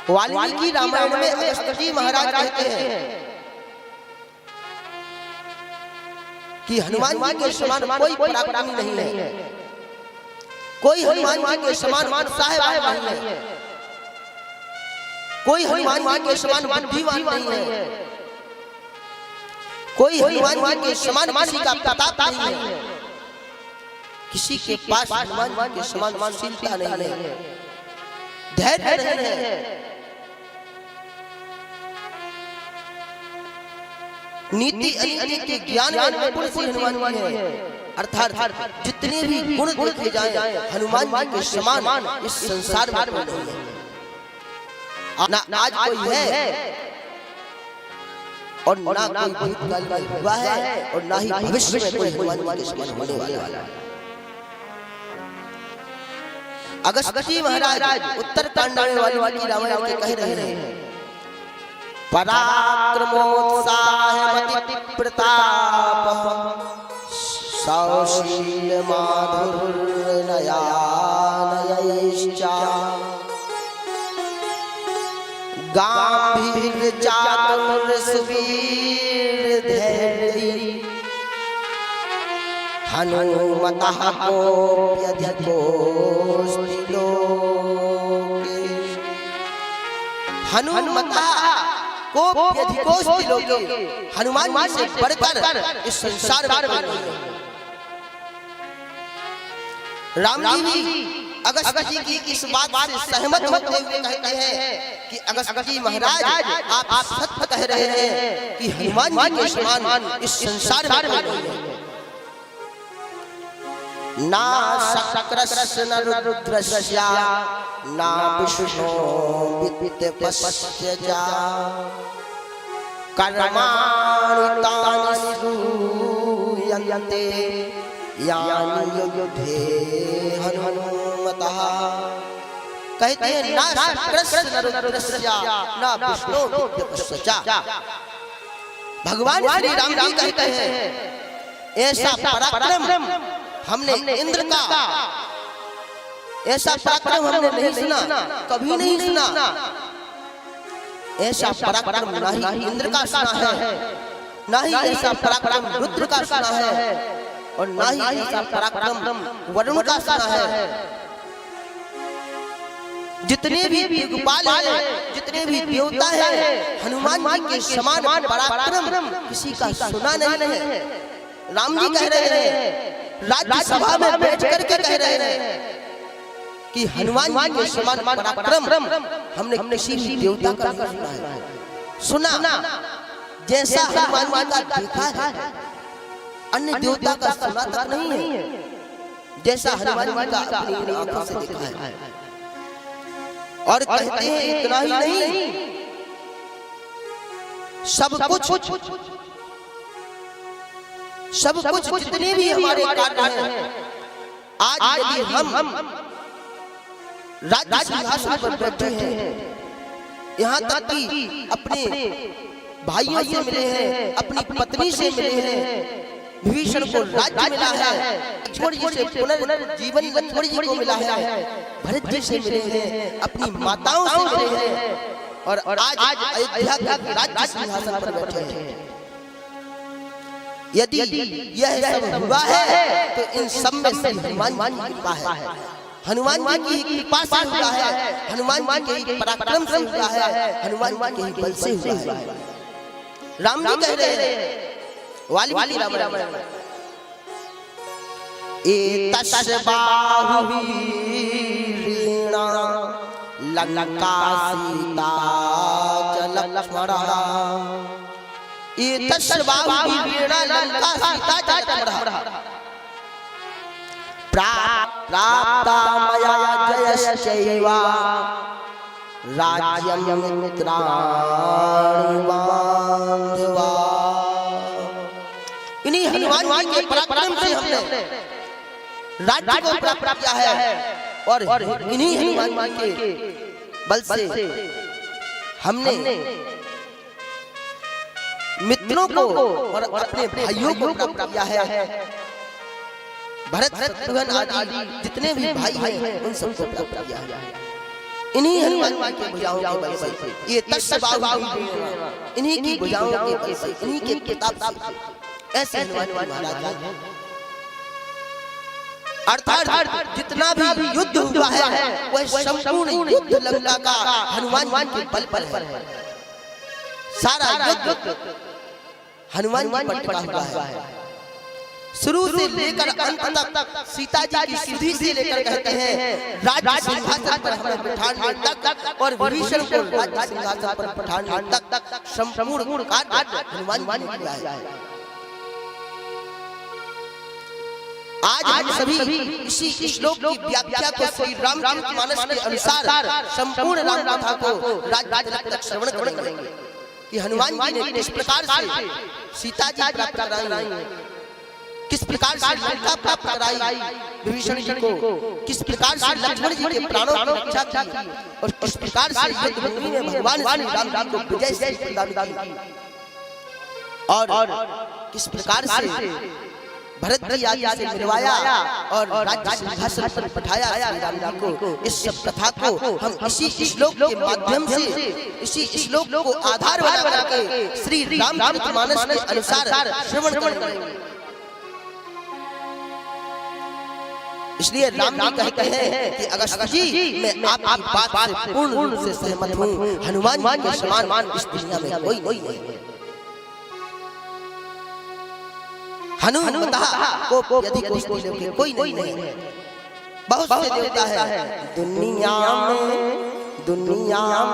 वाल्मीकि रामायण में अगस्त्य जी महाराज कहते हैं कि हनुमान जी के समान कोई पराक्रमी नहीं है, कोई हनुमान जी के समान उत्साहवान नहीं है, कोई हनुमान जी के समान बुद्धिमान नहीं है, कोई हनुमान जी के समान किसी का प्रताप नहीं है, किसी के पास हनुमान जी के समान शीलता नहीं है, धैर्य नहीं है, नीति अनीति के ज्ञान में निपुण श्री हनुमान जी है। अर्थात जितने भी गुण देखे जाएं हनुमान जी के समान इस संसार में कोई नहीं है। ना आज कोई है और ना कोई भूतकाल में हुआ है और ना ही भविष्य में कोई हनुमान जी के समान होने वाला है। अगस्त्य जी महाराज उत्तरकांड में वाल्मीकि रामायण के कह रहे हैं, पराक्रमोत्साहमति प्रताप सौशील माधुर्यनयानयैश्च गांभीर्य चातुर्य सुवीर धैर्य हनुमतः कोऽप्यधिकोऽस्ति लोके। हनुमतः कोऽप्यधिकोऽस्ति लोके, हनुमान जी से बढ़कर इस संसार में कोई नहीं है। राम जी अगस्त्य जी की इस बात से सहमत होते हुए कहते हैं कि अगस्त्य जी महाराज आप सत्य कह रहे हैं कि हनुमान जी के समान इस संसार में कोई नहीं है। ना शक्रस्य न रुद्रस्य ना विष्णो वित्तपस्य कर्माणि तानि सूयन्ते यानि युद्धे हनुमतः। कहते हैं ना शक्रस्य न रुद्रस्य ना विष्णो वित्तपस्य। भगवान श्री राम जी कहते हैं ऐसा पराक्रम हमने इंद्र का, ऐसा पराक्रम हमने नहीं सुना, कभी नहीं सुना। ऐसा पराक्रम ना ही इंद्र का सुना है, ना ही ऐसा पराक्रम रुद्र का सुना है और ना ही ऐसा पराक्रम वरुण का सुना है। जितने भी दिग्पाल हैं, जितने भी देवता हैं, हनुमान जी के समान पराक्रम किसी का सुना नहीं है। राम जी कह रहे हैं, राज्यसभा में बैठ करके कह रहे हैं कि हनुमान जी के समान पराक्रम हमने किसी भी देवता का नहीं सुना है। सुना जैसा हनुमान जी का देखा है, अन्य देवता का सुना तक नहीं है, जैसा हनुमान जी का अपनी आंखों से देखा है। और कहते हैं इतना ही नहीं, सब कुछ जितने भी हमारे कार्य हैं, आज यदि हम राज्य सिंहासन पर बैठे हैं, यहाँ तक कि अपने भाइयों से मिले हैं, अपनी पत्नी से मिले हैं, विभीषण को राज्य मिला है, लक्ष्मण जी से पुनर्जीवन लक्ष्मण जी को मिला है, भरत जी से मिले हैं, अपनी माताओं से मिले हैं और आज अयोध्या के राज्य सिंहासन पर बैठे हैं। यदि यह सब हुआ है तो इन सब में से हनुमान जी की कृपा है, हनुमान जी की कृपा से हुआ है, हनुमान जी के पराक्रम से हुआ है, हनुमान जी के बल से हुआ है। राम जी कह रहे हैं वाल्मीकि रामायण में, एतस्य बाहुवीरेण लंका सीता च लक्ष्मणः। एतस्य बाहुवीरेण लंका सीता च लक्ष्मणः प्राप्ता मया जयश्चैव राज्यं मित्राणि बान्धवा। इन्हीं हनुमान जी के पराक्रम से हमने राज्य को प्राप्त किया है और इन्हीं हनुमान जी के बल से हमने मित्रों को और अपने भाइयों को प्राप्त किया है। भरत शत्रुघ्न आदि जितने भी भाई हैं उन सबको प्राप्त किया है। इन्हीं हनुमान जी की भुजाओं के बल से, ये तस्बाहु इन्हीं की भुजाओं के बल से, इन्हीं के प्रताप से ऐसे हनुमान महाराज हैं। अर्थात जितना भी युद्ध हुआ है वह संपूर्ण युद्ध लंका का हनुमान जी के बल पर है। सारा युद्ध हनुमान जी पर टिका हुआ है। शुरू से लेकर अंत तक सीता जी की सुधि से लेकर कहते हैं राज्य सिंहासन पर हमें बिठाने तक और विभीषण को राज्य सिंहासन पर बिठाने तक संपूर्ण कार्य हनुमान जी ने किया है। आज हम सभी इसी श्लोक की व्याख्या को श्री रामचरितमानस के अनुसार संपूर्ण राम कथा को राज्य तक श्रवण करेंगे कि हनुमान जी ने किस प्रकार से सीता जी प्राप्त कराई, किस प्रकार से लंका प्राप्त कराई विभीषण जी को, किस प्रकार से लक्ष्मण जी के प्राणों की रक्षा की और किस प्रकार से युद्ध भूमि में भगवान श्री राम जी को विजय प्रदान की और किस प्रकार से भरत की आज्ञा से मिलवाया और राज्य सिंहासन पर बिठाया श्री राम जी को। इस सब कथा को हम इसी श्लोक के माध्यम से, इसी श्लोक को आधार बना के श्री रामचरितमानस के अनुसार श्रवण करेंगे। इसलिए राम जी कहते हैं कि अगस्त्य जी मैं आपकी बात से पूर्ण रूप से सहमत हूँ, हनुमान जी के समान इस दुनिया में कोई नहीं है। हनुमता को यदि कोई नहीं है। बहुत से देवता है दुनिया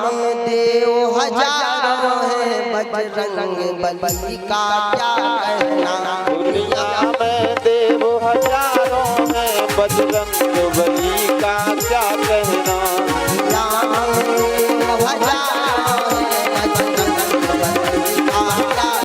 में देव हजारों हैं, बजरंग बली का क्या कहना। दुनिया में देव हजारों हैं, बजरंग बली का क्या कहना। दुनिया में देव हजारों